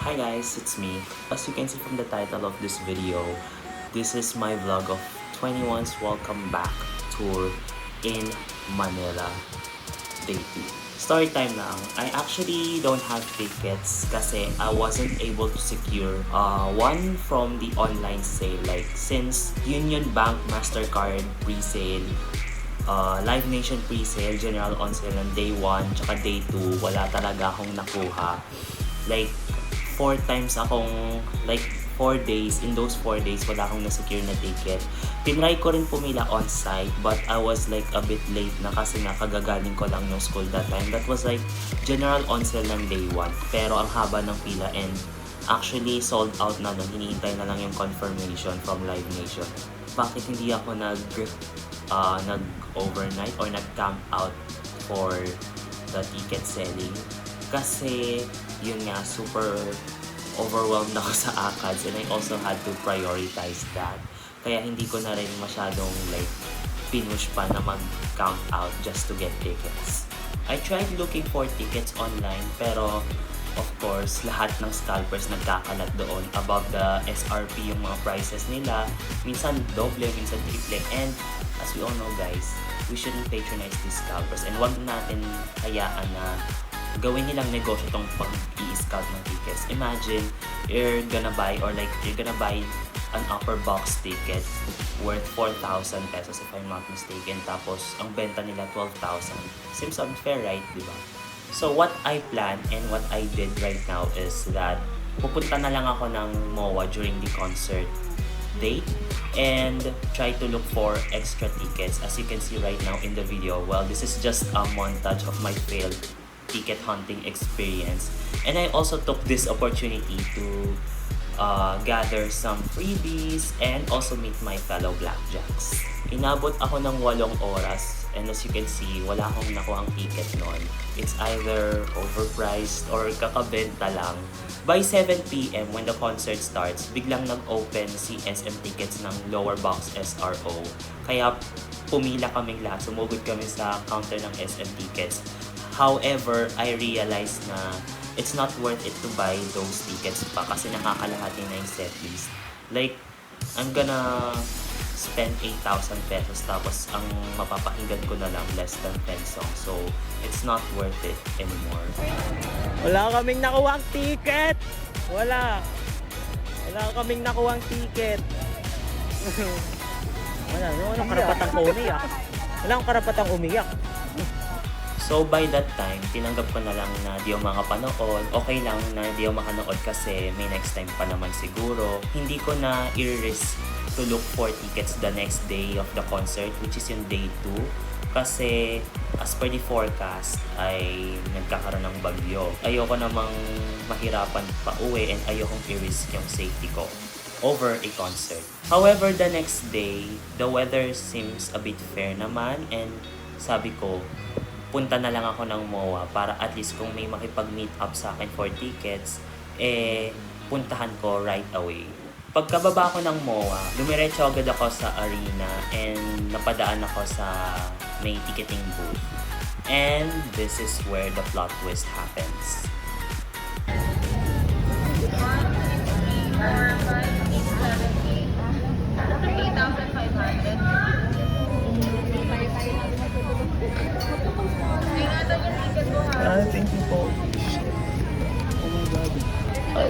Hi guys, it's me. As you can see from the title of this video, this is my vlog of 21's Welcome Back Tour in Manila, Day 2. Story time lang. I actually don't have tickets kasi I wasn't able to secure one from the online sale. Like since Union Bank Mastercard pre-sale, Live Nation pre-sale, general on sale ng day 1 tsaka day 2, wala talaga akong nakuha. Like 4 times akong, like 4 days, in those 4 days wala akong na-secure na ticket. Tinry ko rin pumila on-site but I was like a bit late na kasi nga kagagaling ko lang yung school that time. That was like general on sale ng day 1 pero ang haba ng pila and actually sold out na nun. Hinihintay na lang yung confirmation from Live Nation. Bakit hindi ako nag-overnight or nag-camp out for the ticket selling? Kasi yun nga, super overwhelmed ako sa ACADS and I also had to prioritize that. Kaya hindi ko na rin masyadong like pinush pa na mag-camp out just to get tickets. I tried looking for tickets online pero of course, lahat ng scalpers nagkakalat doon above the SRP yung mga prices nila. Minsan doble, minsan triple. And as we all know guys, we shouldn't patronize these scalpers and wag natin hayaan na gawin nilang negosyo tong pag-i-scout ng tickets. Imagine, you're gonna buy an upper box ticket worth 4,000 pesos if I'm not mistaken. Tapos, ang benta nila 12,000. Seems unfair, right? Diba? So, what I plan and what I did right now is that pupunta na lang ako ng MOA during the concert date and try to look for extra tickets. As you can see right now in the video, well, this is just a montage of my failed ticket hunting experience. And I also took this opportunity to gather some freebies and also meet my fellow blackjacks. Inabot ako ng 8 oras and as you can see, wala akong nakuhang ticket noon. It's either overpriced or kakabenta lang. By 7 p.m. when the concert starts, biglang nag-open si SM Tickets ng lower box SRO. Kaya pumila kaming lahat, sumugod kami sa counter ng SM Tickets. However, I realized na it's not worth it to buy those tickets pa kasi nakakalahati na yung setlist. Like, I'm gonna spend 8,000 pesos tapos ang mapapakinggan ko na lang less than 10 songs. So, it's not worth it anymore. Wala kaming nakuhang ticket! Wala kaming nakuhang ticket. Walang karapatang umiyak. Wala akong karapatang umiyak. So by that time, tinanggap ko na lang na di ako makapanood. Okay lang na di ako makanood kasi may next time pa naman siguro. Hindi ko na i-risk to look for tickets the next day of the concert, which is yung day 2. Kasi as per the forecast ay nagkakaroon ng bagyo. Ayoko namang mahirapan pa uwi and ayokong i-risk yung safety ko over a concert. However, the next day, the weather seems a bit fair naman and sabi ko, punta na lang ako ng MOA para at least kung may makipag-meet up sa akin for tickets, puntahan ko right away. Pagkababa ko ng MOA, dumiretso agad ako sa arena and napadaan ako sa may ticketing booth. And this is where the plot twist happens. Thank you po.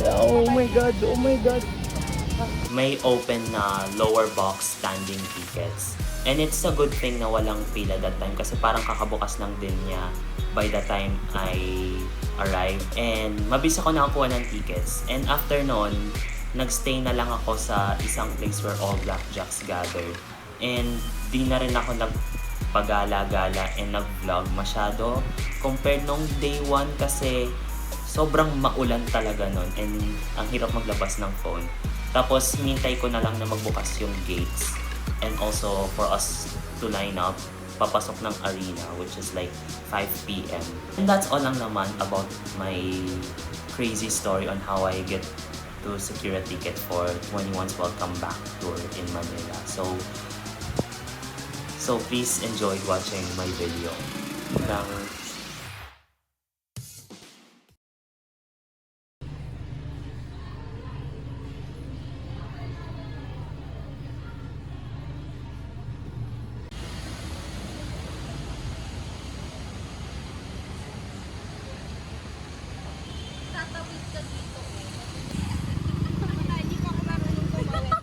Oh my God. May open na lower box standing tickets. And it's a good thing na walang pila that time kasi parang kakabukas lang din niya by the time I arrived. And mabilis ako nakakuha ng tickets. And after nun, nagstay na lang ako sa isang place where all blackjacks gathered. And di na rin ako nagpagala-gala and nag-vlog masyado. Compared nung day 1 kasi sobrang maulan talaga nun and ang hirap maglabas ng phone. Tapos mintay ko na lang na magbukas yung gates and also for us to line up papasok ng arena which is like 5 p.m. And that's all lang naman about my crazy story on how I get to secure a ticket for 21's Welcome Back Tour in Manila. So please enjoy watching my video. tatawid ka dito. Hindi pa ako marunong tumawid.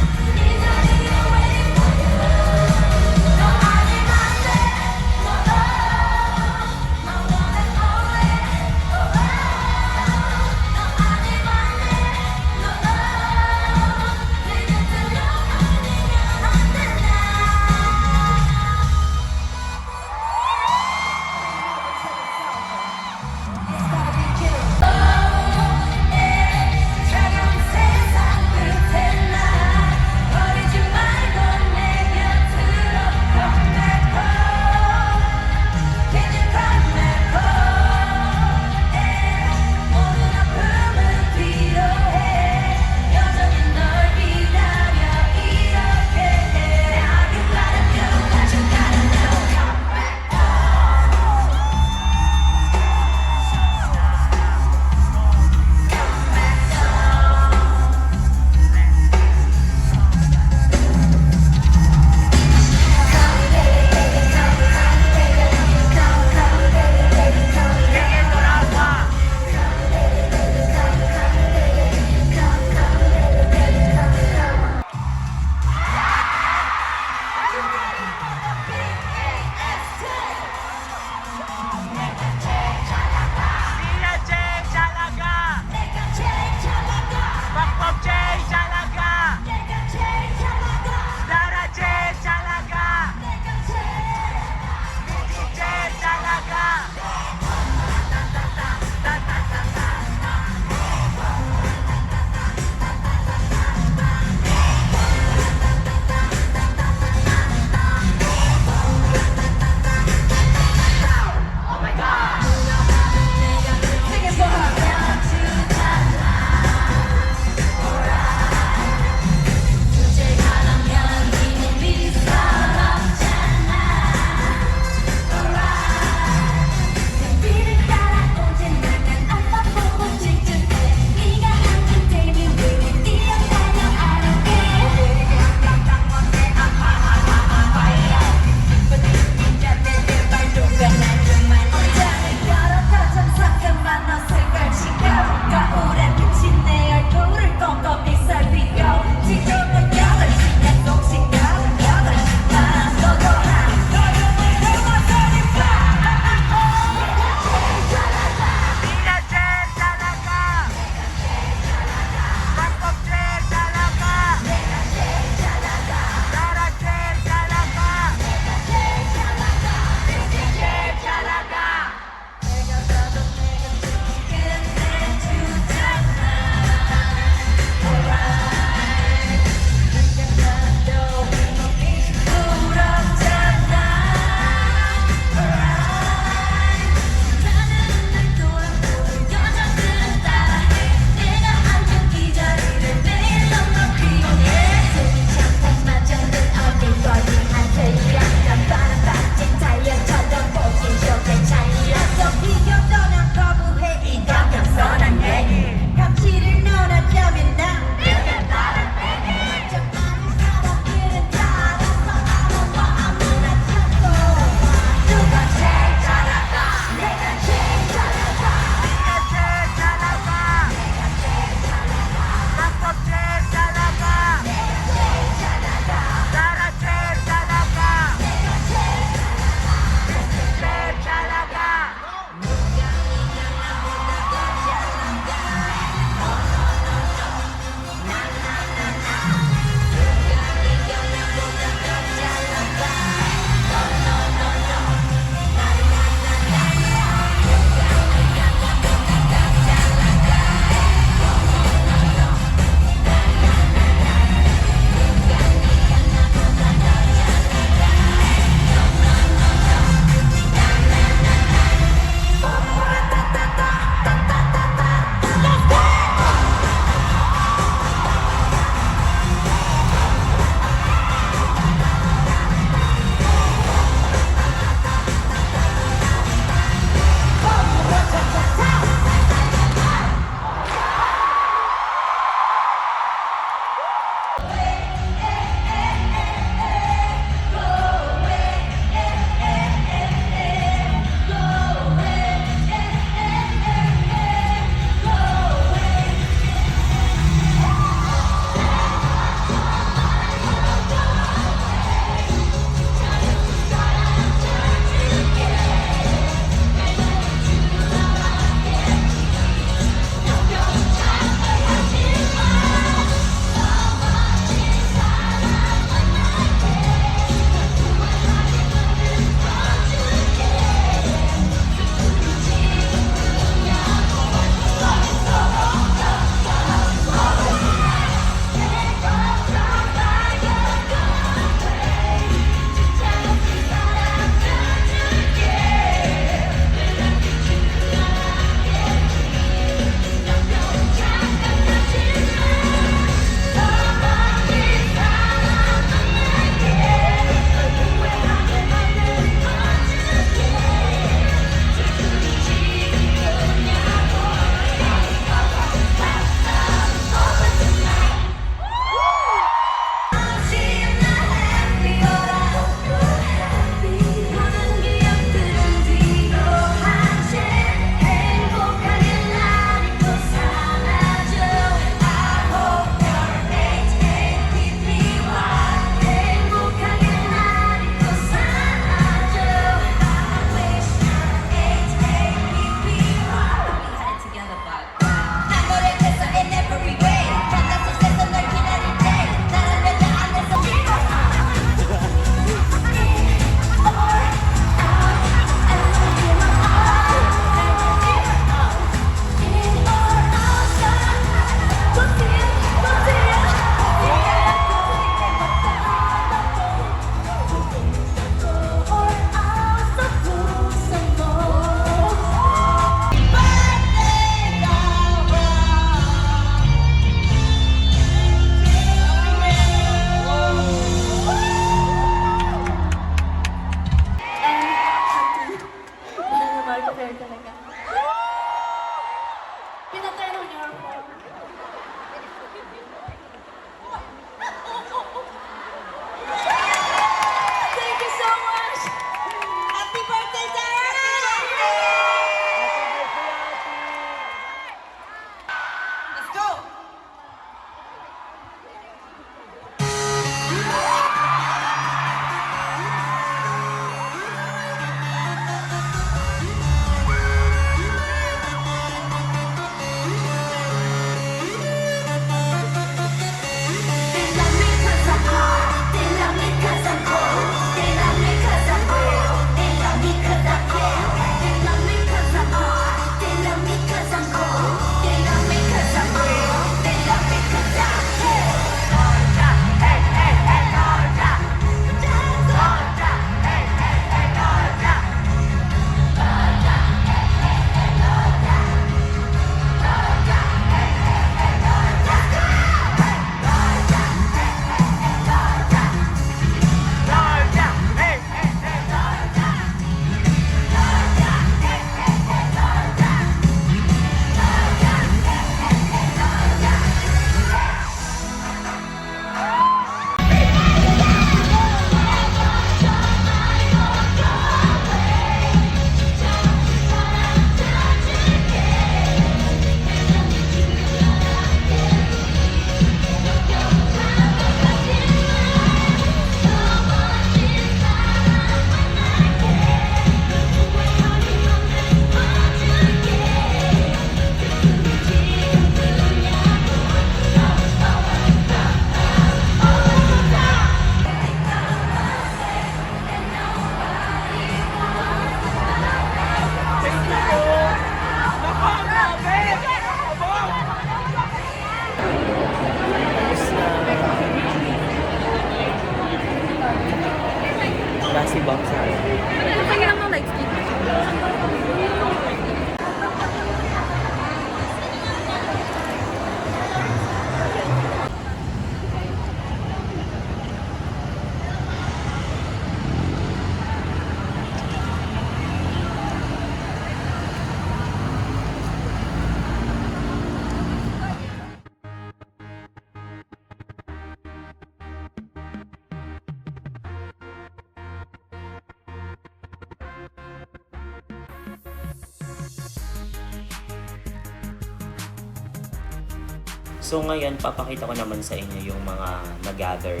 So ngayon, papakita ko naman sa inyo yung mga nag-gather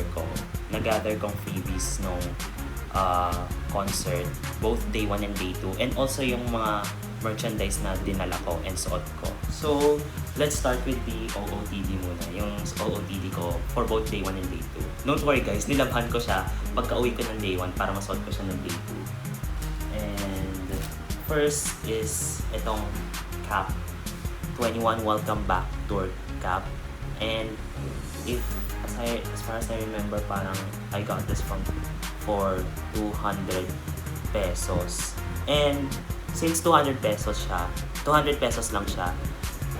kong freebies nung concert, both day 1 and day 2, and also yung mga merchandise na dinala ko and suot ko. So, let's start with the OOTD muna. Yung OOTD ko for both day 1 and day 2. Don't worry guys, nilabhan ko siya pagka-uwi ko ng day 1 para masuot ko siya ng day 2. And first is itong cap. 21 Welcome Back Tour cap. And as far as I remember, parang I got this for 200 pesos. And since 200 pesos siya, 200 pesos lang siya,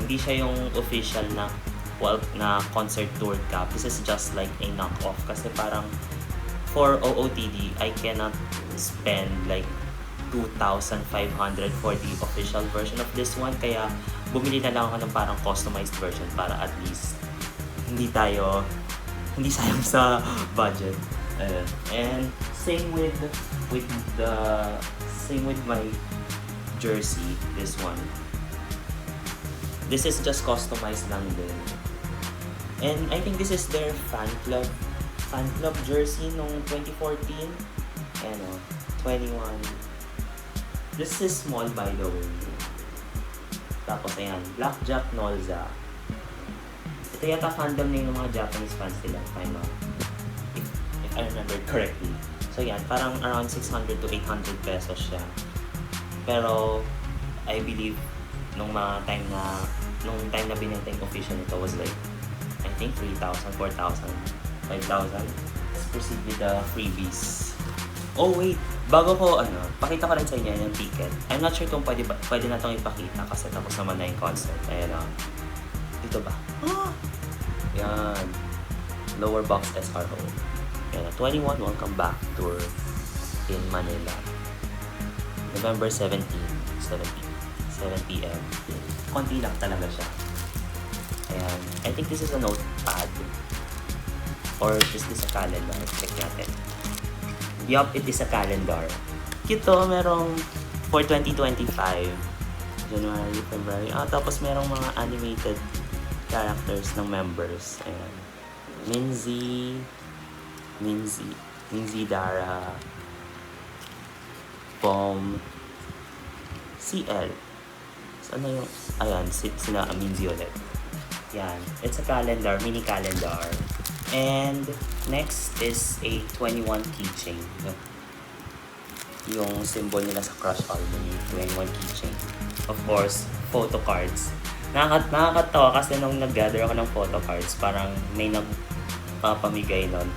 hindi siya yung official na concert tour cap. This is just like a knockoff kasi parang for OOTD, I cannot spend like 2,500 for the official version of this one. Kaya bumili na lang ako ng parang customized version para at least hindi sayang sa budget. And same with my jersey, this one. This is just customized lang din. And I think this is their fan club jersey nung 2014. Ano, 21. This is small by the way. Tapos ayan, Blackjack Nolza. Ito yata fandom na yung mga Japanese fans nila, if I remember correctly. So yan, parang around 600 to 800 pesos siya. Pero I believe nung time na binenta yung official nito was like I think 3,000, 4,000, 5,000. Let's proceed with the freebies. Oh wait, bago ko pakita ko rin sa inyo yung ticket. I'm not sure kung pwede na itong ipakita kasi tapos naman na yung concert. Ayan o. Dito ba? Yan. Lower box SRO. Yan, 21 Welcome Back Tour in Manila. November 7 p.m. Konti lang talaga siya. Ayan. I think this is a notepad. Or is this a calendar? Check natin. Yup, it is a calendar. Cute to. Merong for 2025. January, February. Tapos merong mga animated characters ng members. Ayan. Minzy, Dara, Pom, CL. So, ano yung... Ayan, sila Minzy ulit. Yan. It's a calendar, mini calendar. And next is a 21 keychain. Yung symbol nila sa Crush album, yung 21 keychain. Of course, photo cards. Nakakatawa kasi nung nag-gather ako ng photo cards, parang may nagpapamigay nun.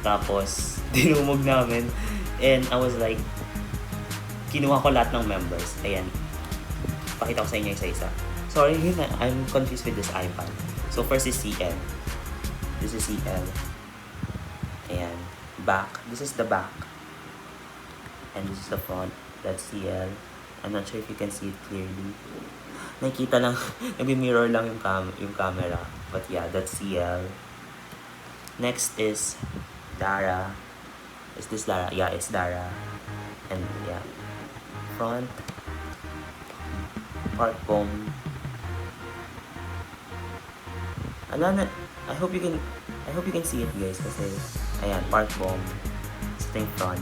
Tapos, dinumog namin. And I was like, kinuha ko lahat ng members. Ayan. Pakita ko sa inyo isa-isa. Sorry, I'm confused with this iPad. So, first is CL. This is CL. Ayan. Back. This is the back. And this is the front. That's CL. I'm not sure if you can see it clearly. Nakikita lang, nag-mirror lang yung camera. But yeah, that's CL. Next is Dara. Is this Dara? Yeah, it's Dara. And yeah. Front. Park Bomb. I hope you can see it guys kasi ayan, Park Bomb. Ito yung front.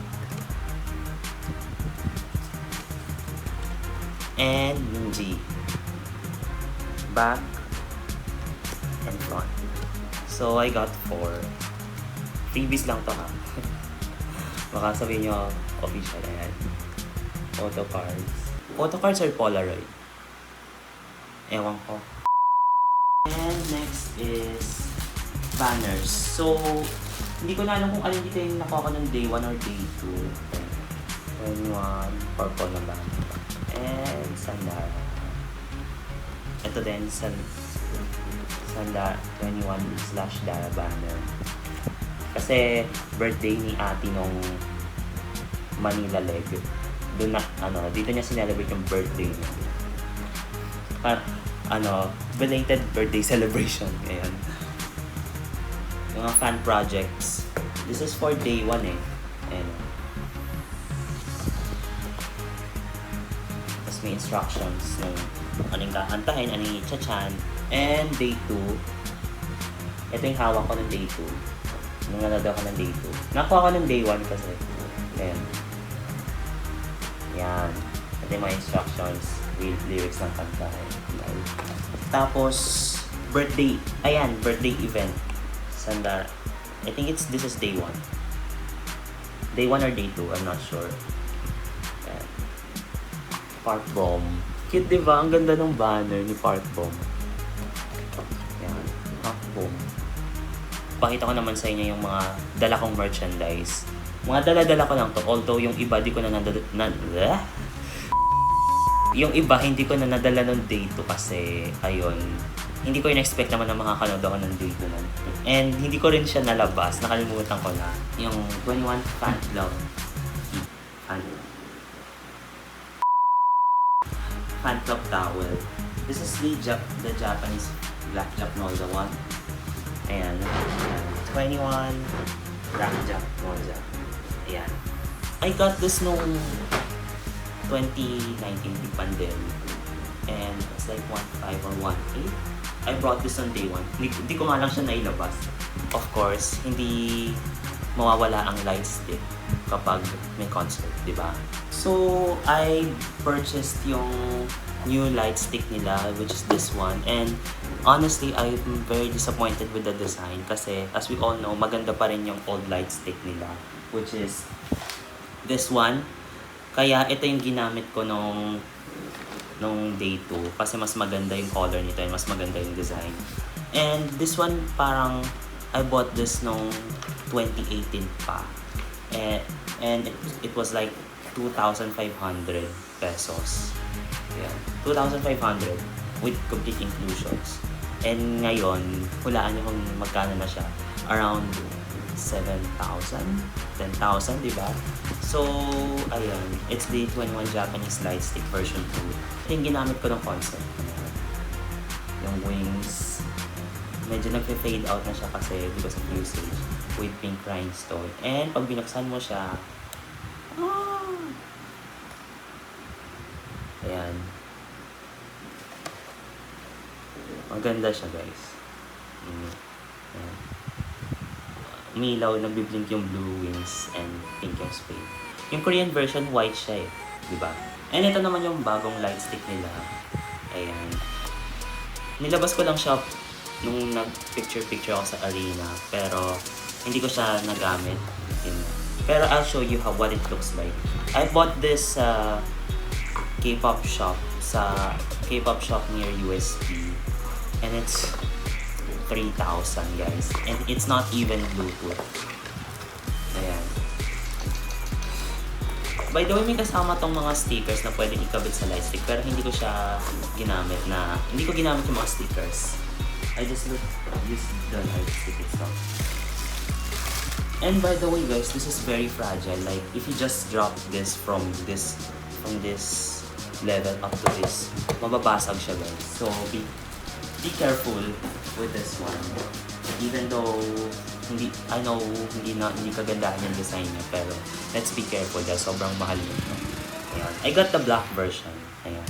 And Minzy. Back and front. So I got 4. Freebies lang to ha. Baka sabihin nyo official. Ayan. Photo cards. Photo cards or Polaroid? Ewan ko. And next is banners. So, hindi ko na alam kung alin dito yung nakuha ko ng day 1 or day 2. 21, purple na banner. And Sandara. Ito din, Sandara 21/Dara banner. Kasi birthday ni ate nung Manila leg. Doon na, dito niya sinelebrate yung birthday niya. Belated birthday celebration. Ayan. Mga fan projects. This is for day 1 eh. Ayan. Tapos may instructions ng anong kakantahin, anong i-chachan. And day 2, Ito yung hawak ko ng day 2. Nung nanood ako ng day 2. Nakuha ko ng day 1 kasi. Ayan. Yan. Ito yung mga instructions with lyrics ng kanta. Tapos, birthday. Ayan, birthday event. Sandara. I think this is day 1. Day 1 or day 2, I'm not sure. Ayan. Park Bomb. Cute, diba? Ang ganda ng banner ni Park Bomb. Ayan. Park Bomb. Pakita ko naman sa inyo yung mga dala kong merchandise. Mga dala-dala ko lang to. Although yung iba di ko na yung iba hindi ko na nadala ng day 2 kasi ayun. Hindi ko in-expect naman na makakanood ako ng day 2 nun. And hindi ko rin siya nalabas. Nakalimutan ko na. Yung 21 Fan Club. Fan Club Towel. This is the Japanese Blackjack Nolza one. Ayan. 21 Blackjack Nolza. Ayan. I got this nung 2019 big pandemic. And it's like 1.5 or 1.8. I brought this on day 1. Hindi ko nga lang siya nailabas. Of course, hindi mawawala ang light stick kapag may concert, di ba? So, I purchased yung new light stick nila, which is this one. And honestly, I'm very disappointed with the design kasi as we all know, maganda pa rin yung old light stick nila, which is this one. Kaya ito yung ginamit ko nung day 2 kasi mas maganda yung color nito and mas maganda yung design. And this one parang I bought this nung 2018 pa. And it was like 2,500 pesos. Yeah, 2,500 with complete inclusions. And ngayon, hulaan niyo kung magkano na siya. Around 7,000, 10,000, di ba? So, ayan. It's the 21 Japanese light stick version 2. Yung ginamit ko ng concept. Yung wings. Medyo nag-fade out na siya kasi because of usage with pink rhinestone. And pag binuksan mo siya, ayan. Maganda siya, guys. Ayan. Umilaw, nagbiblink yung blue wings and pink yung spade. Yung Korean version, white siya eh. Diba? And ito naman yung bagong light stick nila. Ayan. Nilabas ko lang siya nung nag-picture-picture ako sa arena. Pero, hindi ko siya nagamit. Pero I'll show you what it looks like. I bought this K-pop shop sa K-pop shop near USP. And it's 3,000, guys. And it's not even Bluetooth. Ayan. By the way, may kasama tong mga stickers na pwedeng ikabit sa light stick. Pero hindi ko siya ginamit hindi ko ginamit yung mga stickers. I just use the light stick itself. And by the way, guys, this is very fragile. Like, if you just drop this from this level up to this, mababasag siya, guys. So, be careful with this one. Even though I know hindi kagandahan yung design niya, pero let's be careful dahil sobrang mahal nito. Ayan. I got the black version. Ayan.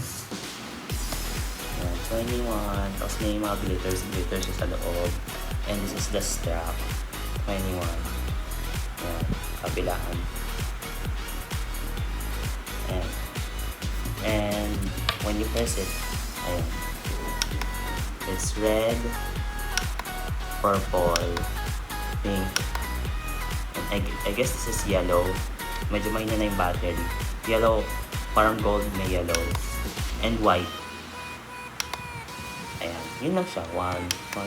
Ayan. 21. Tapos may mga glitters siya sa loob. And this is the strap. 21. Ayan. Kapilaan. Ayan. And when you press it, ayan. It's red, purple, pink, and I guess this is yellow. Medyo mahina na yung battery. Yellow, parang gold na yellow. And white. Ayan, yun lang siya. 1, 2,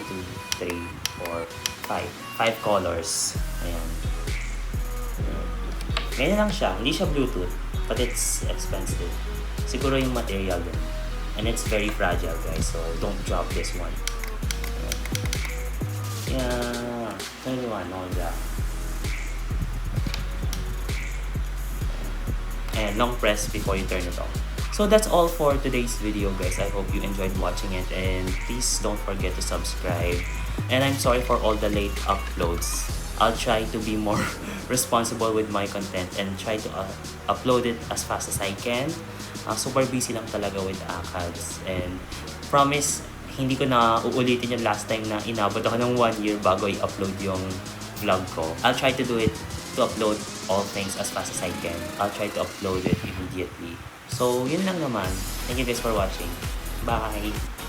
3, 4, 5. 5 colors. Ayan. Ganyan lang siya. Hindi siya Bluetooth, but it's expensive. Siguro yung material din. And it's very fragile, guys, so don't drop this one. Yeah, 21 on that. And long press before you turn it off. So that's all for today's video, guys. I hope you enjoyed watching it, and please don't forget to subscribe. And I'm sorry for all the late uploads. I'll try to be more responsible with my content and try to upload it as fast as I can. Super busy lang talaga with ACADS, and promise hindi ko na uulitin yung last time na inabot ako ng 1 year bago i-upload yung vlog ko. I'll try to do it to upload all things as fast as I can. I'll try to upload it immediately. So, yun lang naman. Thank you guys for watching. Bye!